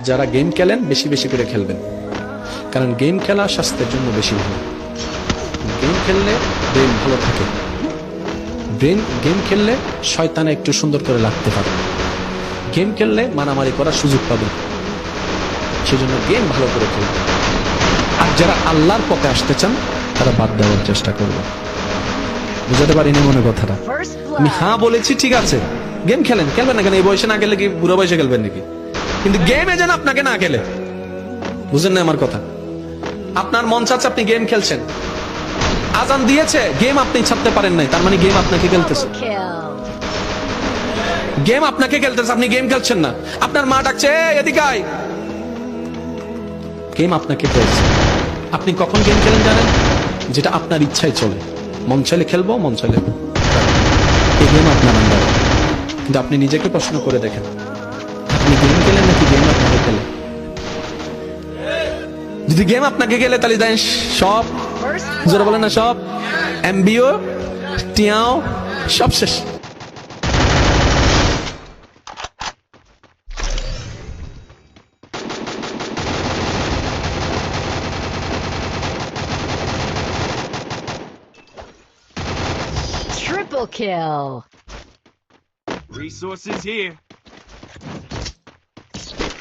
যারা গেম খেলেন বেশি বেশি করে খেলবেন, কারণ গেম খেলা স্বাস্থ্যের জন্য বেশি ভালো। গেম খেললে ব্রেন ভালো থাকে। গেম খেললে শয়তানে একটু সুন্দর করে লাগতে পারে। গেম খেললে মারামারি করার সুযোগ পাবে। সেজন্য গেম ভালো করে খেলবে। আর যারা আল্লাহর পথে আসতে চান তারা বাদ দেওয়ার চেষ্টা করবে। বুঝাতে পারিনি মনে কথাটা? আমি হ্যাঁ বলেছি, ঠিক আছে, গেম খেলবেন না কেন? এই বয়সে না খেলে কি বুড়ো বয়সে খেলবেন নাকি? কিন্তু গেমে যেন আপনাকে না খেলে। বুঝেন না আমার কথা? আপনার মন চাচ্ছে, আপনি গেম খেলছেন, আজান দিয়েছে, গেম আপনি ছাড়তে পারেন নাই, তার মানে গেম আপনাকে খেলতেছে। গেম আপনাকে খেলতেছে, আপনি গেম খেলছেন না। আপনার মা ডাকছে, এদিকে আয়, গেম আপনাকে খেলছে। আপনি কখন গেম খেলেন জানেন? যেটা আপনার ইচ্ছায় চলে। মন চাইলে খেলবো, মন চাইলে এই গেম আপনার আন্ডারে। কিন্তু আপনি নিজেকে প্রশ্ন করে দেখেন, আপনি গেম খেলেন নাকি গেম আপনাকে খেলে? যদি গেম আপনাকে খেলে তাহলে দেন সব, যারা বলেন না সব, এমবিও টিয়াও সব শেষ। Triple kill. Resources here.